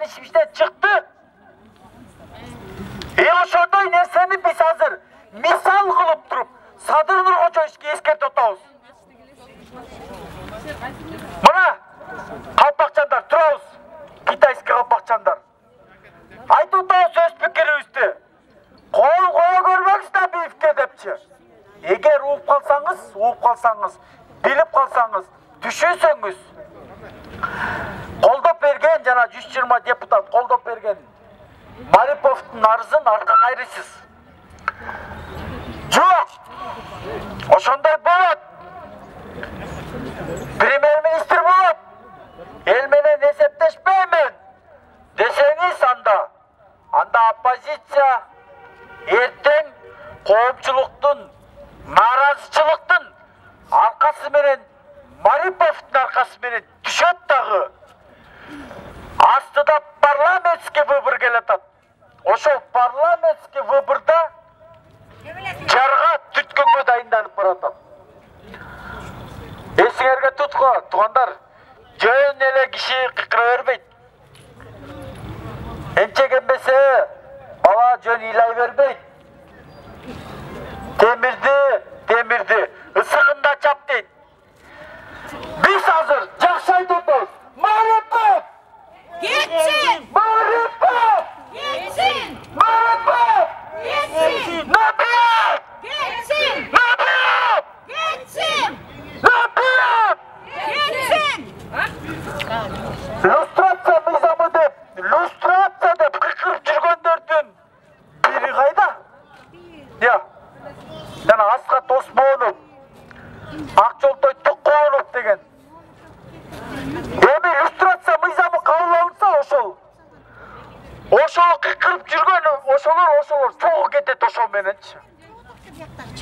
Ошондон ишибизден чыкты. Ошондой нерсени биз азыр мисал кылып туруп Садыр Нуркожоевичке эскертип атабыз. Мына калпакчандар турабыз. Китайский калпакчандар. Айтып атабыз өз пикирибизди. Кол кое көрмөңүз да бийикке депчи. Эгер угуп калсаңыз, билип калсаңыз, түшүнсөңүз, колдоп берген жана 120 депутат колдоп берген Мариповдун арызын арка кайрыйсыз. Жок. Ошондой болот. Премьер-министр болот. Эл менен эсептешпеймин десеңиз анда оппозиция эртең коомчулуктун нааразычылыктын аркасы менен Мариповдун аркасы менен түшөт дагы. Астыда парламентский выбор келатат. Ошол парламентский выборда жарга түткөнгө дайынданып баратат. Эсиңерге tutko, туугандар, жөн эле киши кыйкыра бербейт. Эмче келбесе, бала жөн ыйлай бербейт. Темирди ысыгында чап дейт. Биз азыр жакшы айтып атабыз. Марипов! Кетсин! Марипов! Кетсин! Марипов! Кетсин! Напият! Кетсин! Напият! Кетсин! Напият! Кетсин! Люстрация мыйзамы деп, люстрация деп кыйкырып жүргөндөрдүн бири кайда? Я. Жана Асхат Осмонов, Акжолтой Тукконов деген. Эми люстрация мыйзамы кабыл алынса ошол кыйкырып жүргөн ошолор чогуу кетет ошол мененчи.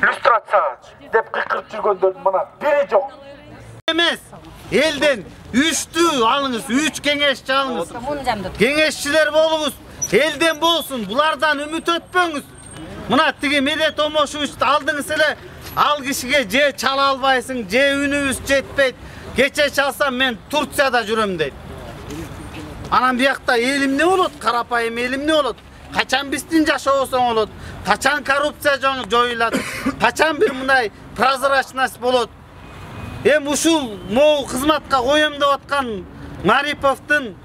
Люстрация деп кыйкырып жүргөндөрдүн мына бири жок. Эмес, элден 3'tü алыңыз, 3 кеңешчи алыңыз. Кеңешчилер болуңуз, элден болсун, булардан үмүт өтпөңүз. Мына тиги Медет Омошевичти алдыңыз эле, ал кишиге же чала албайсың, же үнүбүз жетпейт. Кече чалсам мен Турцияда жүрөм дейт. Анан биякта элим эмне болот? Карапайым элим эмне болот? Качан биздин жашоосоң болот? Качан коррупция жоюлат? Качан бир мындай прозрачность болот? Ушул могу кызматка коем деп аткан Мариповдун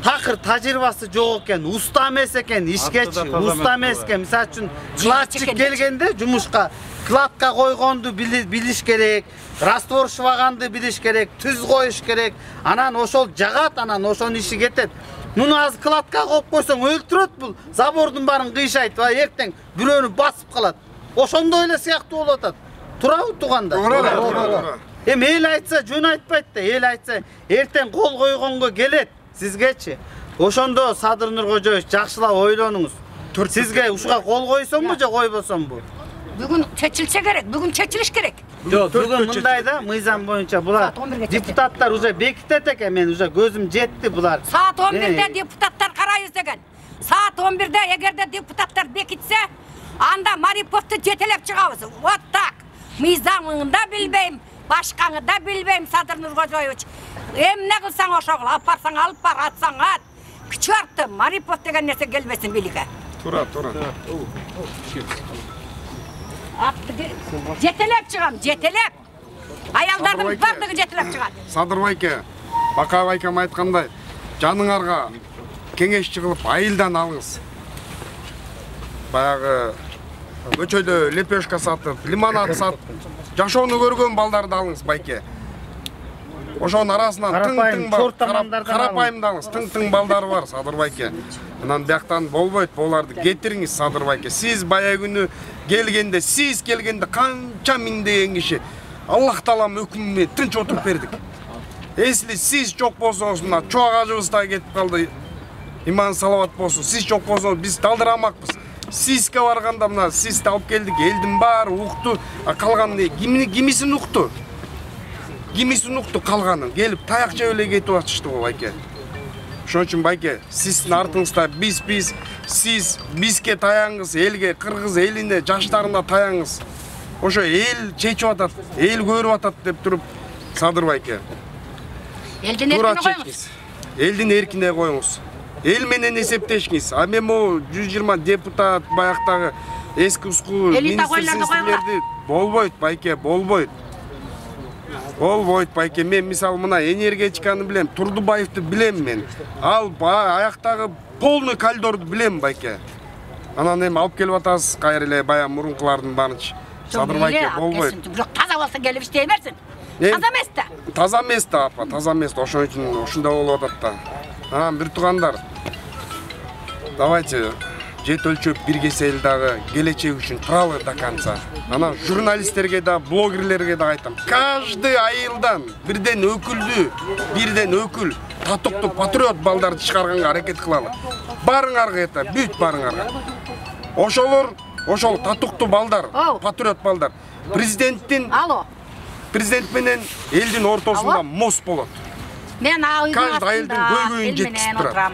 такыр тажрыйбасы жок экен, уста эмес экен, ишкечи, уста эмес экен. Мисалы үчүн кладчик келгенде жумушка кладка койгонду билиш керек, раствор шыбаганды билиш керек, түз коюш керек. Анан ошол жагат, анан ошонун иши кетет. Муну азыр кладка коюп койсоң өлтүрөт бул. Забордун баарын кыйшайт, эртең бирөөнү басып калат. Ошондой эле сыяктуу болуп атат. Турабы туугандар? Эми эл айтса жөн айтпайт да, эл айтса эртең кол койгонго келет. Сизгечи. Ошондо Садыр Нуркожоевич жакшылап ойлонуңуз. Сизге ушуга кол койсоңбу же койбосоңбу? Бүгүн чечилсе керек, бүгүн чечилиш керек. Жок, бүгүн мындай да, мыйзам боюнча булар депутаттар уже бекитет экен, мен уже көзүм жетти булар. Саат 11'de депутаттар карайбыз деген. Саат 11'de эгерде депутаттар бекитсе, анда Мариповду жетелеп чыгабыз. Вот так. Мыйзамыңды да билбейм, башкаңды да билбейм, Садыр Нуркожоевич. Эмне кылсаң ошол, апарсаң алып бар, атсаң ат. Чыкты, Марипов деген нерсе келбесин билиге. Тура. Жетелеп чыгам, жетелеп. Аялдардын бардыгы жетелеп чыгат. Садыр байке, Бакай байкам айткандай, жаныңарга кеңешчи кылып айылдан алыңыз. Баягы көчөдө лепешка сатып, лимонад сатып, жашоону көргөн балдарды алыңыз байке. Ошонун арасынан карапайымды алыңыз, тың балдары бар Садыр байке. Анан бияктан болбойт, боларды кетириңиз Садыр байке. Сиз бая күнү келгенде, канча миңдеген киши Аллах Таалам өкүмүнө тынч отуруп бердик. Эсли сиз жок болсоңуз, мына чоагажыбыз да кетип калды. Иман салават болсун. Сиз жок болсоңуз, биз талдырамакпыз. Сизге барганда мына сизди алып келдик, элдин баары укту, калганы кимисин укту? Кимисин укту калганын? Келип таяк жеп эле кетип атышты го байке. Ошон үчүн байке, сиздин артыңызда сиз бизге таяңыз, элге, кыргыз элине, жаштарына таяңыз. Ошо эл чечип атат, эл көрүп атат деп туруп Садыр байке. Элдин эркине коюңуз. элдин эркине коюңуз. Эл менен эсептешиңиз. А мен могу 120 депутат баяктагы эски уску министрлерди болбойт байке, болбойт. Болбойт байке. Мен мисалы мына энергетиканы билем, Турдубаевди билем мен. Ал аяктагы полный кальдорду билем байке. Анан эми алып келип атасыз кайра эле баягы мурункулардын баарынчы. Садыр байке болбойт. Бирок таза болсо келип иштей берсин. Таза эмес да. Таза эмес да, апа, таза эмес. Ошон үчүн ушундай болуп атат да. Анан бир туугандар, давайте жет өлчөп бир кесел дагы келечек үчүн туралы до конца. Анан журналисттерге да, блогерлерге да айтам. Каждый айылдан бирден өкүл, татыктуу патриот балдарды чыгарганга аракет кылалы. Барыңарга эта, бүт барыңарга. Ошол татыктуу балдар, патриот балдар. Президент менен элдин ортосунда мост болот. Мен Каждый айылдын көйгөйүн жеткизип турат.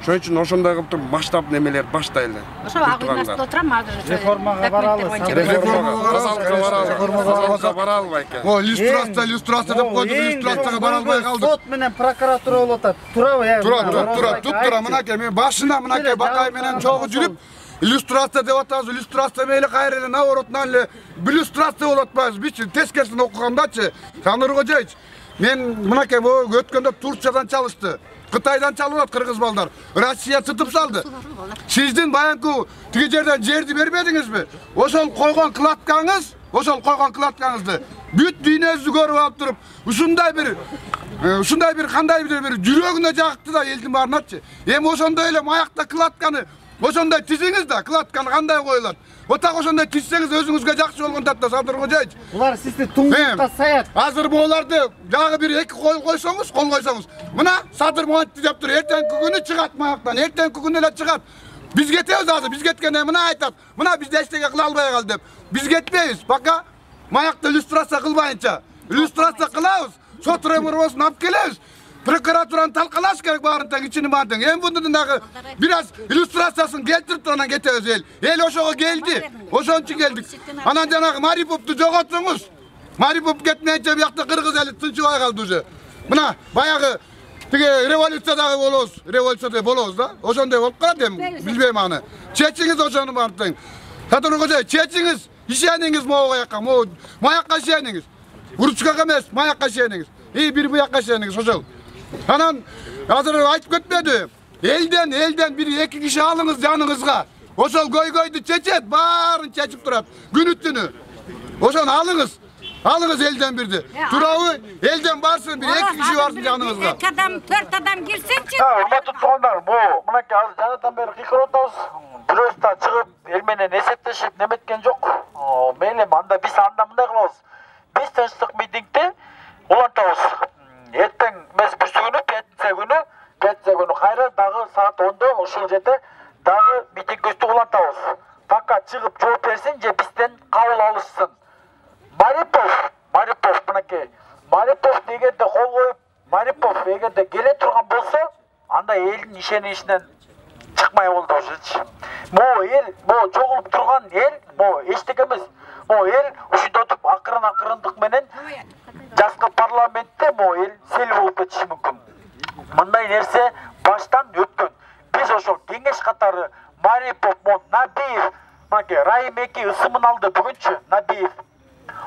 Ошон үчүн ошондой кылып туруп масштаб немелер баштайлы. Ошо агылмаста отурам азыр. Реформага баралы. Реформага баралы байке. О, иллюстрация деп койдук, иллюстрацияга бара албай калдык. Сот менен прокуратура болуп атат. Турабы? Тура, мынакей мен башына мынакей Бакай менен чогуу жүрүп, иллюстрация деп атабыз, иллюстрация мейли кайра эле наоборотунан эле иллюстрация болуп атпайбыз. Биз тескерисин окугандачы, Санургожоевич, мен мынакей өткөндө Турциядан чалышты. Кытайдан чалып кыргыз балдар. Россия сытып салды. Сиздин баянкы тиги жерден жерди бербедиңизби? Ошол койгон кылаткаңызды бүт дүйнөбүздү көрүп алып туруп, ушундай бир кандай бир жүрөгүнө жакты да элдин баарыначы. Эми ошондой эле маякта кылатканы, ошондой тизиңиз да, кылатканы кандай коюлат? Отак ошондой тизсеңиз өзүңүзгө жакшы болгон татта Садыргожоевич. Булар сизди туңгукка саят. Азыр буларды дагы бир эки кол койсоңуз, мына Садыр монтти деп тур, эртеңки күнү чыгат маяктан, эртеңки күнү эле чыгат. Биз кетебиз азыр, биз кеткенде мына айтат. Мына биз эчтеке кыла албай калды деп. Биз кетпейбиз, пока маякта иллюстрация кылбайынча. Иллюстрация кылабыз, сот реформасын алып келебиз. Прокуратураны талкалаш керек баарын тең ичини баарын. Эми мунун дагы бир аз иллюстрациясын келтирип анан кетебиз эл. Эл ошого келди. Ошон үчүн келдик. Анан жанагы Марипопду жоготсоңуз, Мариpoп кетмейинче биякта кыргыз эли тынчыбай калды уже. Мына баягы тиги революциядагы болобуз да. Ошондой болуп калат эми, билбейм аны. Чечиңиз ошону баарын тең. Садыргожоевич, чечиңиз, ишениңиз могу жака, маякка ишениңиз. Уручкага эмес, маякка ишениңиз. Бир буякка ишениңиз ошол. Анан азыр айтып кетпеди. Элден бир эки киши алыңыз жаныңызга. Ошол көйгөйдү чечет, баарын чечип турат. Күнү түнү. Ошону алыңыз элден бирди. Турабы? Элден барсын, бир эки киши барсын жаныңызга. 2 адам, 4 адам келсинчи. Урматтуу туугандар, мынакей азыр жанатан бери кыйкырып атабыз. Бирөөсү да чыгып, эл менен эсептешип неметкен жок. Мейли, анда биз мындай кылабыз. Биз тынчтык митингди улантабыз. Эртең эмес бүрсү күнү, пятница күнү кайра дагы саат 10-да ушул жерде дагы митингибизди улантабыз. Пока чыгып жооп берсин же бизден кабыл алышсын. Марипов мынакей. Марипов дегенде кол коюп, Марипов эгерде келе турган болсо, анда элдин ишеничинен чыкмай болду ошочу. Эл, чогулуп турган эл, эчтеке эмес. Эл ушинтип акырындык менен жазгы парламентте эл сел болуп кетиши мүмкүн. Мындай нерсе баштан өткөн. Биз ошол кеңеш катары Марипов, Набиев, мынакей Райым 2 ысымын алды бүгүнчү Набиев.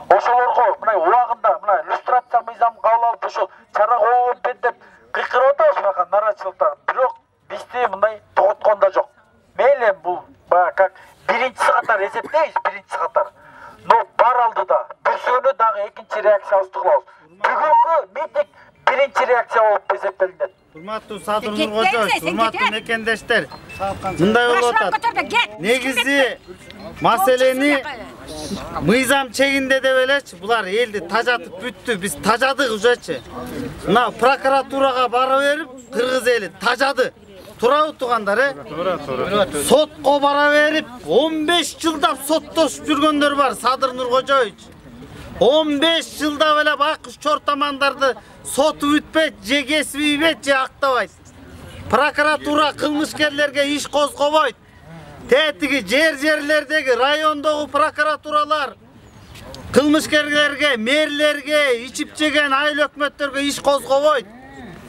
Ошолорго мына убагында мына иллюстрация мыйзамын кабыл алып ошол чара коюп деп кыйкырып атабыз мына нарачылыктар. Бирок бизди мындай тоготкон да жок. Мейли бул как биринчи катар эсептейбиз, биринчи катар. Но бар алдыда бүрсүгүнө дагы экинчи реакциябызды кылабыз. Бүгүнкү митинг биринчи реакция болуп эсептелинет. Урматтуу Садыр Нургожоевич, урматтуу мекендештер. Мындай болуп атат. Негизи маселени мыйзам чегинде деп элечи, булар элди тажатып бүттү, биз тажадык ужечи. Мына прокуратурага бара берип, кыргыз эли тажады. Турабы туугандар, Сотко бара берип, 15 жылдап соттошуп жүргөндөр бар, Садыр Нургожоевич. 15 жылдап эле байкуш чортамандарды соту бүтпейт, же кесибейт, же актабайт. Прокуратура кылмышкерлерге иш козгобойт. Тетиги жерлердеги райондогу прокуратуралар кылмышкерлерге, мэрлерге, ичип жеген айыл өкмөттөргө иш козгобойт.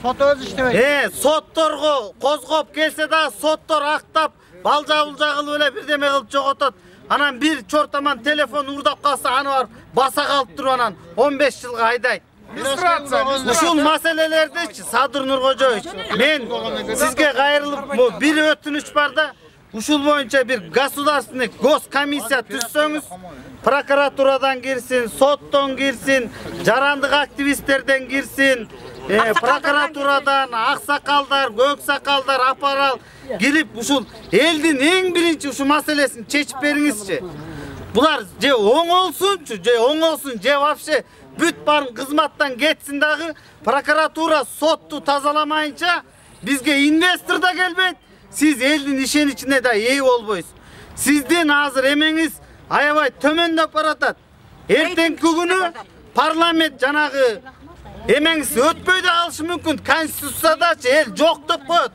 Sot öz иштебейт. Sottorgo kozgop kelse da sottor aktap balja kılıp öyle birdeme kılıp jogotот. Anan bir çortaman telefon urdap kalsa anı var basa kalıp durup anan 15 yılga haydayt. Uşul maselelerde Sadır Nurkojoviç, men sizge kayırılıp bir ötünüç var da uşul boyunca bir государственный goskomissiya түзсөңүз, prokuraturadan girsin, sotton girsin, jarandык aktivistlerden girsin, prokuraturadan aksakaldar, göksakaldar, aparal girip uşul eldin en birinci uşu maselesini çeçip beriңizçi. Bular je oң olsunçu, je oң olsun, je вообще büt barın kızmattan geçsin dağı prokuratura sottu tazalamayınca bizge investor da gelmeyt. Siz eldin işin içinde de iyi olboyuz. Sizden hazır emeğiniz ayabay tömendep baratat. Ertenki günü parlament janagı emeğiniz ötpöy de alışı mümkün. Konstitutsiyada el жоқ деп koyot.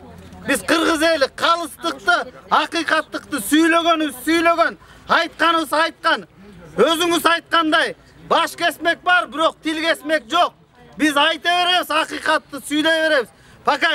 Biz Kırgız eli kalıstıktı, hakikatlıktı, süylögen, aytkanız aytkan, özünüz aytkanday. Baş kesmek var, bırak dil kesmek yok. Biz ayta veririz, hakikatlı süyle veririz. Fakat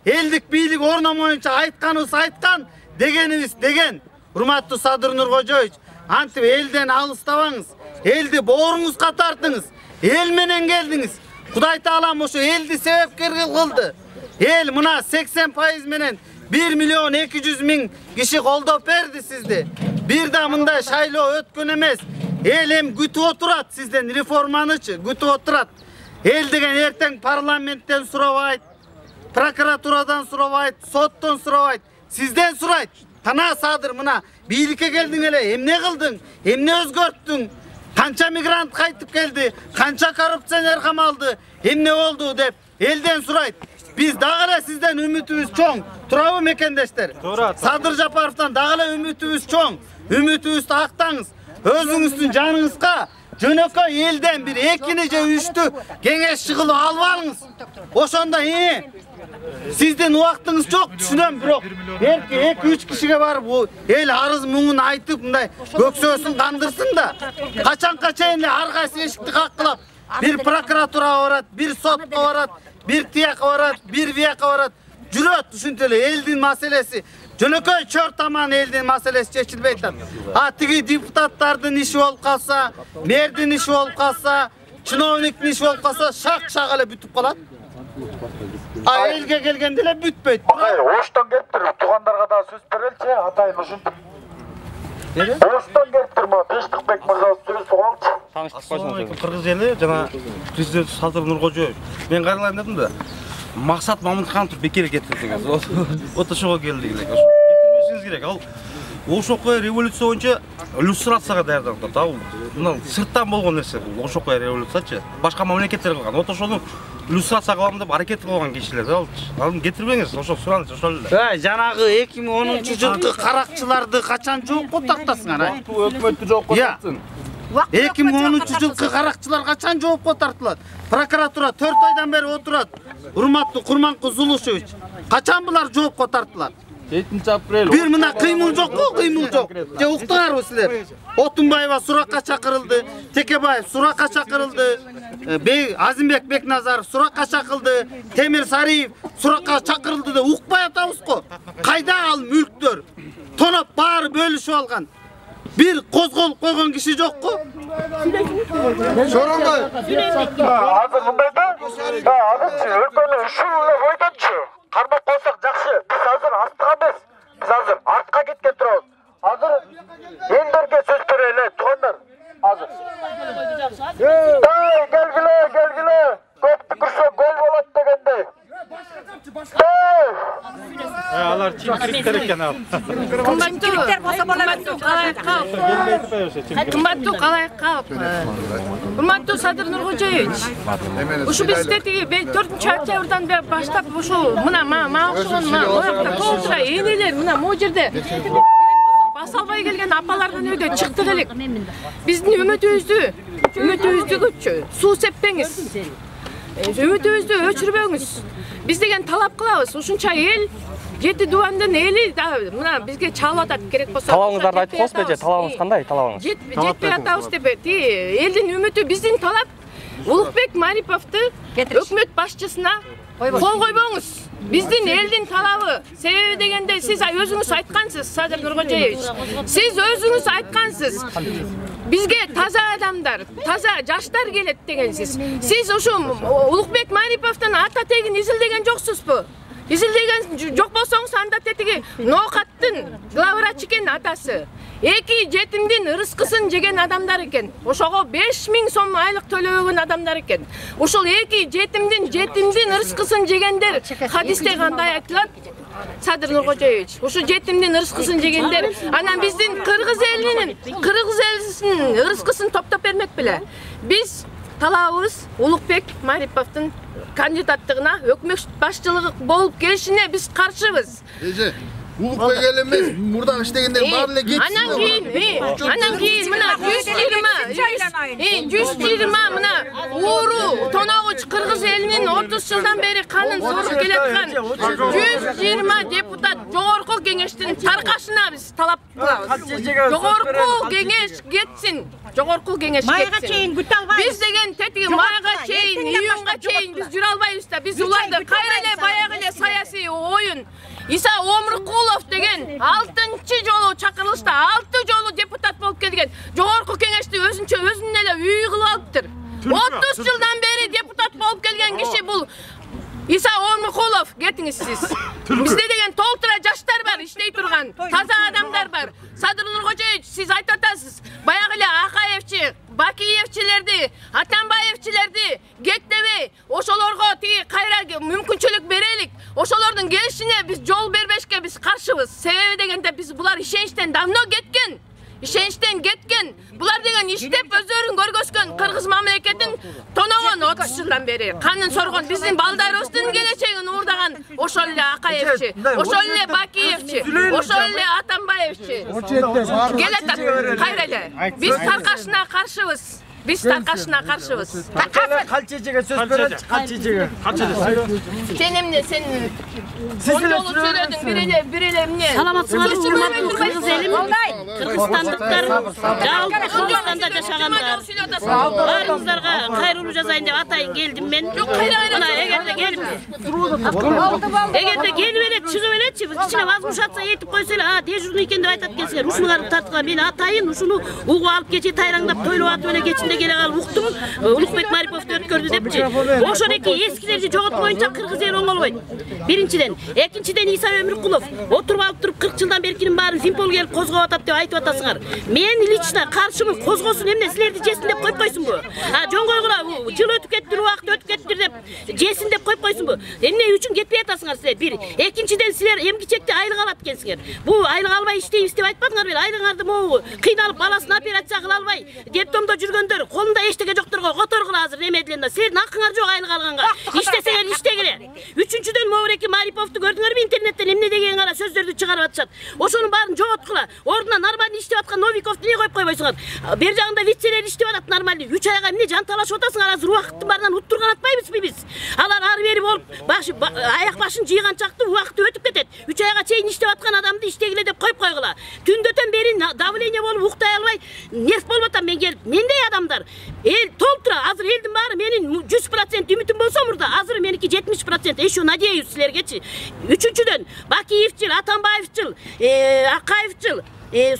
eldik biylik ornamayınca aytkanız aytkan, degenimiz degen. Hurmatlı Sadır Nurkojoviç, antip elden alыстабаңыз. Eldi boğurunuz katartınız. El menen geldiniz. Kuday Taalam oşu eldi sebepker kıldı. El mına 80% menen 1.200.000 kişi koldop berdi sizde. Bir damında şaylo ötkün emez. El hem gütü oturat sizden reformanıçı, gütü oturat. El degen erten parlamentten surabayt, prokuraturadan surabayt, sotton surabayt, sizden surayt. Tana Sadır mına birlikte geldin hele, hem ne kıldın, hem ne özgörttün. Kança migrant kaytıp geldi, kança korrupsiyoner kamaldı, hem ne oldu dep elden surayt. Biz dağıla sizden ümitimiz çoğun. Turabı mekendeşler. Sadır Japarov'tan dağıla ümitimiz çoğun. Ümitimiz aktanız. Özünüzün canınızga jönökö elden bir ekinice üçtü kengeş çıkılı alvalыңыз. Oşonda iyi. Sizden uaktınız çok düşünem bирок. Belki 2-3 kişiye var bu el arız muңун aytıp mындай көксөсүн kandırsın da. Kaçan har kayсы eşikti kakkılap. Bir prokuratura barat, bir sotqa barat, bir tiyaka barat, bir viyaka barat. Jüröt düşünteli eldin maselesi. Jönököy çortaman eldin maselesi çeçilbeyt. Ha tigi deputattardın işi olup kalsa, merdin işi olup kalsa, чиновниктин işi olup kalsa şak ele bütüp kalat. Ha elge gelgendile bütpeyt. Oştan geliptir, tuğandarga da söz berelçi, atayın uşuntup. Oştan geliptir ma, Beşikbek mırza söz soğalçı. Assalamualaikum Kırgız eli, jana Prezident Sadır Nurkojoviç. Men karılayın dedim de, Maksat Mamutxanov bekere getirdiniz. Otuşoğa geldik. Getirmesiniz gerek. Al Ошоқой революция боюнча иллюстрацияга даярданып да. Мына сырттан болгон нерсе бул Ошоқой революциячы. Башка мамлекеттер кылган. Ошону иллюстрация кылам деп аракет кылган кишилер да. Ал кетирбеңиз, ошо суранды ошол эле. Жанагы 2010-жылкы каракчыларды качан жоокко тартасыңар? Өкмөттү жоокко тартсын. 2010-жылкы каракчылар качан жоокко тартылат? Прокуратура 4 айдан бери отурат. Урматтуу Курманкул Зулушевич, качан булар жоокко тартылат? 7 апрель. Bir mına kıymıl yok mu? Kıymıl yok. Ya uktağar o sizler. Otunbayeva Surak'a çakırıldı. Tekebayev Surak'a çakırıldı. Azimbek Beknazar Surak'a çakıldı. Temir Sarıyev Surak'a çakırıldı da ukbay atavuz ko. Kayda al mülktör. Tonop bağır bölüşü algan. Bir kozgol koygan kişi yok ko. Sorunday. Hazır mındaydı? Adımçı, örtönü üşüyle koydançı. Karmak koysak жақсы. Biz hazır артқа емес. Biz hazır артқа кеткен тұрабыз. Hazır елдерге сөз берелі, туғандар. Hazır. Келгіле. Көп түкірсе гол болады дегенде. Алар чиптер экен ал. Кымбаттуу калайыкка. Урматтуу Садыр Нуркожоевич. Ушу биздеги 4-октябрдан бери баштап ушу мына окшогон оякта толтура энелер мына могу жерде баса албай келген апалардын үйдө чыктык элек. Биздин үмүтүбүздү суу сеппеңиз. Үмүтүбүздү өчүрбөңүз. Биз деген талап кылабыз. Ушунча эл 7 дубандын эли мына бизге чалып атат керек болсо. Талабыңыздарды айтып коесузбу же? Талабыңыз кандай? Талабыңыз? Жетпей атабыз деп. Элдин үмүтү биздин талап Улукбек Мариповду өкмөт башчысына кол койбоңуз. Биздин элдин талабы. Себеби дегенде сиз өзүңүз айткансыз, Садыр Нуркожоевич. Сиз өзүңүз айткансыз. Бизге таза адамдар, таза жаштар келет дегенсиз. Сиз ушу Улукбек Мариповдун ата тегин изилдеген жоксузбу? Изилдеген жок болсоңуз анда тетиги Ноокаттын главврач экен атасы. 2 жетимдин ырыскысын жеген адамдар экен. Ошого 5000 сом айлык төлөгөн адамдар экен. Ушул 2 жетимдин ырыскысын жегендер хадисте кандай айтылат? Садыр Нуркожоевич, ушу жетимдин ырыскысын жегендер, анан биздин кыргыз элинин ырыскысын топтоп бермек беле. Биз талабыбыз Улукбек Мариповдун кандидаттыгына өкмөт башчылыгы болуп келишине биз каршыбыз. Улукбек эл эмес, мурда иштегендер баары эле кетти. Анан кийин мына 120 мына ууру тоногуч кыргыз элинин 30 жылдан бери канын соруп келаткан 120 депутат жогорку кеңештин таркашына биз талап кылабыз. Жогорку кеңеш кетсин. Жогорку кеңеш кетсин. Майга чейин күтө албайбыз. Биз деген тетиги майга чейин, июнга чейин биз жүрө албайбыз да. Биз уларды кайра эле баягы эле саясий оюн Иса Омуркулов деген 6-чы жолу чакырылышта 6 жолу депутат болуп келген. Жогорку кеңешти өзүнүн эле үй кылып алыптыр. 30 жылдан бери депутат болуп келген киши бул Иса Омуркулов. Кетиңиз сиз. Бизде деген толтура жаштар бар, иштей турган, таза адамдар бар. Садыр Нуркожоевич, сиз айтып атасыз. Баягы эле Акаевчи, Бакиевчилерди, Атамбаевчилерди кеттебей, ошолорго тиги кайра мүмкүнчүлүк берелик. Ошолордун келишине биз жол бербешке биз каршыбыз. Себеби дегенде биз булар ишеничтен давно кеткен. Ишеничтен кеткен. Булар деген иштеп өздөрүн көргөзгөн кыргыз мамлекетин тоногон 30 жылдан бери. Канын соргон биздин балдарыбыздын келечегин уурдаган ошол эле Акаевчи, ошол эле Бакиевчи, ошол эле Атамбаевчи. Келет кайра эле. Биз таркашына каршыбыз. Biz tarkaşına karşıyız. Kalçecege söz verin, kalçecege. Seninle sen konuşup söyledin biriyle ne? Salamatçılar hurmatlı kırgız elim. Kırgızstanlıklar жалпы Kırgızstanda yaşaganlar. Barыңızlarga kayırılı жазайын деп атайын келдим мен. Мына эгерде келип. Эгерде келип эле чыгып элечи, биз кичине возмущаться этип койсо эле, дежурный экен деп айтат экенсиңер. Ушуну карап тартка мен атайын, ушуну угуп алып кече тайраңдап тойлоп атып эле кечинде келе калып уктум. Улукбек Мариповду өткөрдү депчи. Ошол эки эскилерди жоготуу боюнча кыргыз эл оңолбойт. Биринчиден, экинчиден Иса Өмүркулов отуруп алып туруп 40 жылдан беркинин баарын Фимпол келип козгоп атат деп айтып атасыңар. Мен лично каршымын, козгосун эмне силерди жесин деп коюп койсунбу? Жөн койгула, жыл өтүп кетти, убакыт өтүп кетти деп жесин деп коюп койсунбу? Эмне үчүн кетпей атасыңар силер? Бир. Экинчиден силер эмгичекти айлык алат экенсиңер. Бул айлык албай иштейбиз деп айтпадыңар беле? Айлыгыңарды могу кыйналып баласын операция кыла албай, детдомдо жүргөндөр, колунда эчтеке жокторго которгула азыр немедилен. Силердин акыңар жок айлык алганга. Иштесеңер иштегиле. Үчүнчүдөн Мовреки Мариповду көрдүңөрбү интернеттен эмне деген кара сөздөрдү чыгарып атышат. Ошонун баарын жоготкула. Ордуна нормально иштеп аткан Новиковду не коюп койбойсуңар? Бер жагында вицелер иштеп атат нормально. 3 айга эмне жан талашып атасыңар? Азыр убакыттын баарынан уттурган атпайбызбы биз? Алар ары бери болуп, аяк башын жыйган чакты убакыты өтүп кетет. 3 айга чейин иштеп аткан адамды иштегиле деп коюп койгула. Түндөтөн бери давление болуп уктай албай, нерв болуп атам мен келип. Мендей адамдар эл толтура. Азыр элдин баары менин 100% үмүтүм болсо мурда, азыр меники 70%. Еще надеюсь силергечи. Үчүнчүдөн Бакиевчил, Атамбаевчил, Акаевчил,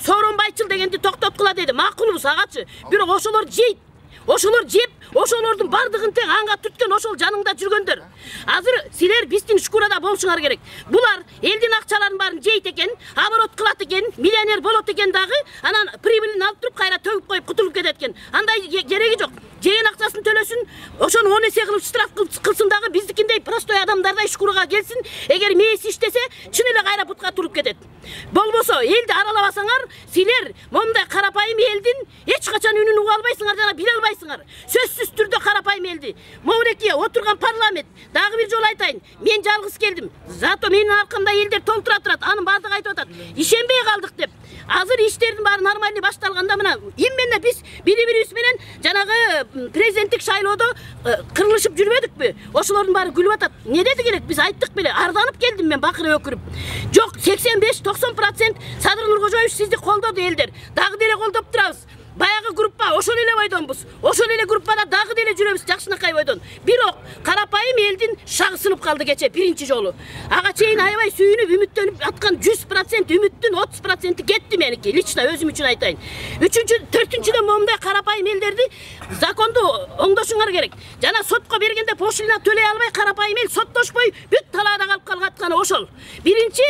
Сооронбайчыл дегенди токтоткула деди. Макулбуз агачы. Бирок ошолор жейт. Ошолор жеп, ошолордун бардыгын тең анга түрткөн ошол жаныңда жүргөндөр. Азыр силер биздин шкурада болушуңар керек. Булар элдин акчаларын баарын жейт экен, оборот кылат экен, миллионер болот экен дагы, анан прибылын алып туруп кайра төгүп коюп кутулуп кетет экен. Андай кереги жок. Жеген акчасын төлөсүн, ошону 10 эсе кылып штраф кылсын дагы биздикиндей простой адамдардай шкурага келсин. Эгер мээси иштесе, чын эле кайра бутка туруп кетет. Болбосо элди аралабасаңар, силер момундай карапайым элдин эч качан үнүн уга албайсыңар жана биле албайсыңар. Сөзсүз түрдө карапайым элди. Мовреки отурган парламент, дагы бир жолу айтайын, мен жалгыз келдим. Зато менин аркамда элдер толтура турат, анын баардыгы айтып атат. Ишенбей калдык деп. Азыр иштердин баары нормально башталганда мына именно биз бири-бирибиз менен жанагы президенттик шайлоодо кырылышып жүрбөдүкпү? Ошолордун баары күлүп атат. Не деди керек? Биз айттык беле, арданып келдим мен бакырып өкүрүп. Жок, 85-90% Садыр Нуркожоевич сизди колдоду элдер. Дагы деле колдоп турабыз. баягы группа ошол эле бойдонбуз. Ошол эле группада дагы деле жүрөбүз жакшынакай бойдон. Бирок карапайым элдин шагы сынып калды кече биринчи жолу. Ага чейин аябай сүйүнүп үмүттөнүп аткан 100% үмүттүн 30% кетти меники. Лично өзүм үчүн айтайын. Үчүнчү, төртүнчүдөн момундай карапайым элдерди законду оңдошуңар керек. Жана сотко бергенде пошлина төлөй албай карапайым эл соттошпой бүт талаада калып калгатканы ошол. Биринчи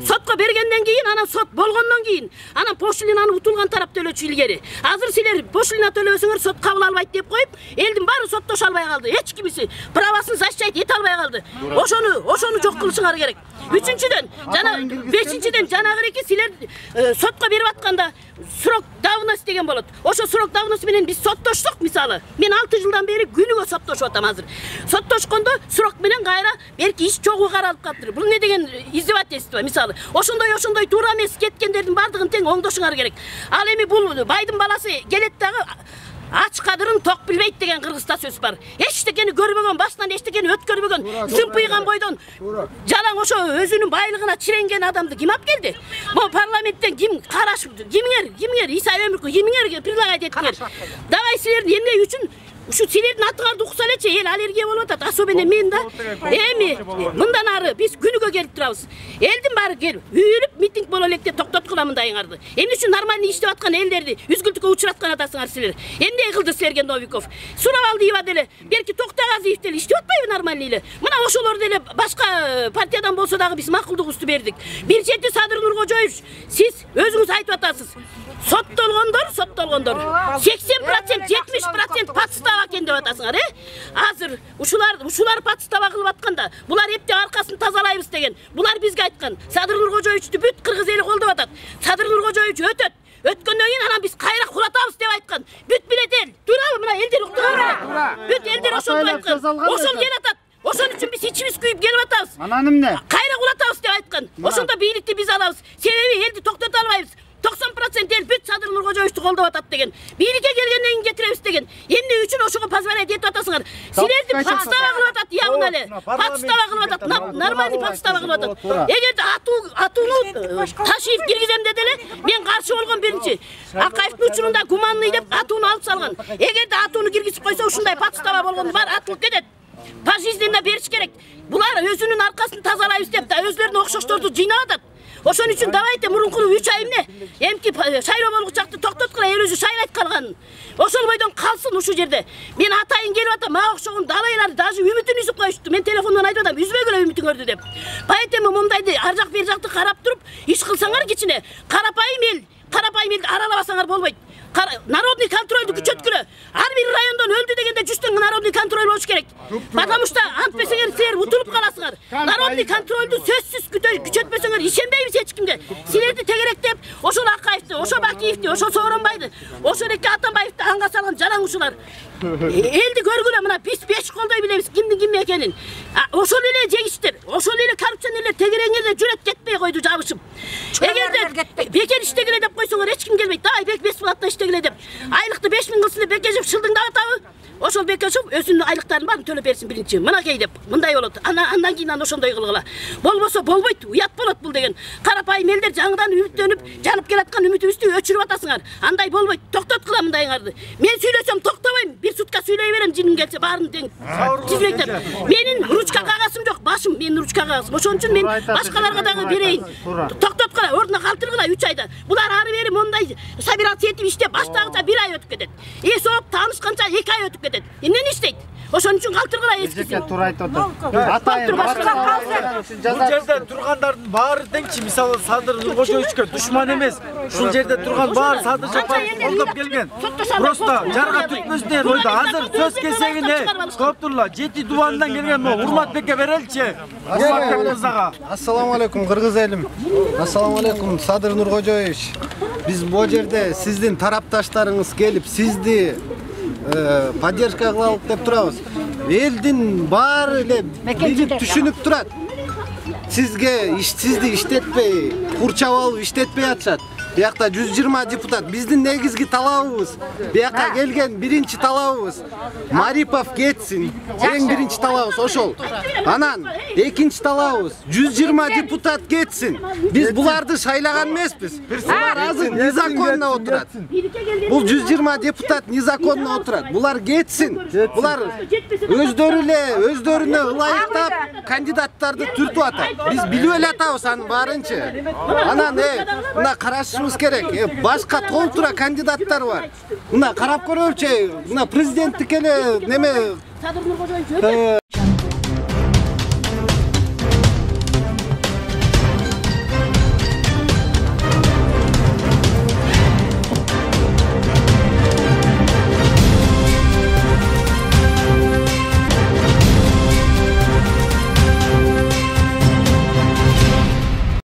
сотко бергенден кийин, анан сот болгондон кийин, анан пошлинаны утулган тарап төлөчү илгери. Азыр силер пошлина төлөбөсөңөр сот кабыл албайт деп коюп, элдин баары соттоша албай калды. Эч кимиси правасын защищать эте албай калды. Ошону жок кылышыңар керек. Үчүнчүдөн, жана бешинчиден жанагы силер сотко берип атканда срок давность деген болот. Ошо срок давность менен биз соттоштук мисалы. Мен 6 жылдан бери күнүгө соттошуп атам азыр. Соттошкондо срок менен кайра берки иш чогуу каралып калыптыр. Бул не деген издевательство мисалы. Ошондой туура эмес кеткендердин бардыгын тең оңдошуңар керек. Ал эми бул байдын баласы келет дагы ач кадырын ток билбейт деген кыргызда сөз бар. Эчтекени көрбөгөн, башынан эчтекени өткөрбөгөн, сымпыйган бойдон жалаң ошо өзүнүн байлыгына чиренген адамды ким алып келди? Могу парламенттен ким карашып, кимиңер Иса Өмүркү кимиңер предлагать эттиңер? Давай силердин эмне үчүн ушу силердин атыңарды укса элечи, эл аллергия болуп атат, особенно мен да. Эми мындан ары биз күнүгө келип турабыз. Элдин баары келип, үйүлүп митинг боло элек деп токтоткула мындайыңарды. Эмне үчүн нормальный иштеп аткан элдерди үзгүлтүккө учураткан атасыңар силер? Эмне кылды силерге Новиков? Сурап алды иба деле, берки Токтогазиев деле иштеп атпайбы нормальный эле? Мына ошолор деле башка партиядан болсо дагы биз макулдугубузду бердик. Бир чети Садыр Нуркожоевич, сиз өзүңүз айтып атасыз. Соттолгондор 80%, 70% подстава экен деп атасыңар, Азыр ушулар подстава кылып атканда, булар эпте аркасын тазалайбыз деген. Булар бизге айткан. Садыр Нуркожоевичти бүт кыргыз эли колдоп атат. Садыр Нуркожоевич өтөт. Өткөндөн кийин анан биз кайра кулатабыз деп айткан. Бүт билет эл. Туурабы? Мына элдер уктуңар. Бүт элдер ошондой айткан. Ошол келатат. Ошон үчүн биз ичибиз күйүп келип атабыз. Анан эмне? Кайра кулатабыз деп айткан. Ошондо бийликти биз алабыз. Себеби элди токтото албайбыз. 90% ел бүт Садыр Нуркожоевичти колдоп атат деген. Бийликке келгенден кийин кетиребиз деген. Эмне үчүн ошого позволять этип атасыңар? Силерди подстава кылып атат, ягын эле. Подстава кылып атат, нормальный подстава кылып атат. Эгерде атууну Ташиев киргизем деди эле, мен каршы болгон биринчи. Акаевдин учурунда гуманный деп атууну алып салган. Эгерде атууну киргизип койсо ушундай подстава болгондо бар атылып кетет. Пожизненно бериш керек. Булар өзүнүн аркасын тазалайбыз деп да өзлөрүнө окшошторду жыйнап атат. Ошон үчүн давайте мурунку 3 ай эмне? Эмки шайлоо болгучакты токтоткула, эл өзү шайлайт калган. Ошол бойдон калсын ушу жерде. Мен атайын келип атам, мага окшогон далайлар даже үмүтүн үзүп коюшту. Мен телефондон айтып атам, үзбөгүлө үмүтүңөрдү деп. Поэтому мындайды ар жак бер жакты карап туруп, иш кылсаңар кичине, карапайым элди аралабасаңар болбойт. Народный контролду күчөткүлө. Ар бир райондон өлдү дегенде 100 народный контроль болуш керек. Потому что антпесеңер силер утулуп каласыңар. Народный контролду сөзсүз күчөтпөсөңөр ишенбейбиз эч кимге. Силерди тегеректеп, ошол Акаевди, ошол Бакиевди, ошол Сооронбайды, ошол эки Атамбаевди анга салган жалаң ушулар. Элди көргүлө, мына биз 5 колдой билебиз кимдин ким экенин. Ошол эле жегиштер, ошол эле коррупционерлер тегереңерде жүрөт кетпей койду жабышып. Эгерде бекер иштегиле деп койсоңор эч ким келбейт. Ай бек 5 булатта иштегиле деп. Айлыкты 5000 кылсын деп Бекешев шылдыңдап атабы? Ошол Бекешев өзүнүн айлыктарын баарын төлөп берсин биринчи. Мынакей деп, мындай болот. Андан кийин ошондой кылгыла. Болбосо болбойт, уят болот бул деген. Карапайым элдер жаңыдан үмүттөнүп, жанып келаткан үмүтүбүздү өчүрүп атасыңар. Андай болбойт. Токтоткула мындайыңарды. Мен сүйлөсөм токтобойм. Бир сутка сүйлөй берем, жиним келсе баарын тең. Тизбектеп. Менин ручка кагазым жок, башым менин ручка кагазым. Ошон үчүн мен башкаларга дагы берейин. Токтоткула, ордуна калтыргыла 3 айда. Булар ары бери мондай собираться этип иштеп баштагыча 1 ай өтүп кетет. Соп таанышканча 2 ай өтүп кетет. Эмнени иштейт? Ошон үчүн калтыргыла эскиси. Туура айтып атат. Бул жерде тургандардын баары теңчи. Мисалы Садыр Нуркожоевичке душман эмес. Ушул жерде турган баары Садыр Жапаров колдоп келген. Просто жарга түкпөсүн деген ойдо. Азыр сөз кесегине Коптурла 7 дубандан келген Урматбекке береличи. Урматбек мырзага. Ассаламу алейкум кыргыз элим. Ассаламу алейкум Садыр Нуркожоевич. Биз бул жерде сиздин тарапташтарыңыз келип, сизди поддержка кылалык деп турабыз. Элдин баары эле билип түшүнүп турат. Сизди иштетпей, курчап алып иштетпей атышат. Buyakta 120 депутат. Биздин негизги талабыбыз, бuyakка келген биринчи талабыбыз Марипов кетсин. Эң биринчи талабыбыз ошол. Анан экинчи талабыбыз 120 депутат кетсин. Биз буларды шайлаган эмеспиз. Булар азыр незаконно отурат. Бул 120 депутат незаконно отурат. Булар кетсин. Булар өздөрүнө ылайыктап кандидаттарды түртүп атат. Биз билип эле атабыз анын баарынчы. Анан мына карашыбыз керек. Башка толтура кандидаттар бар. Мына карап көрөбүчү. Мына президенттик эле неме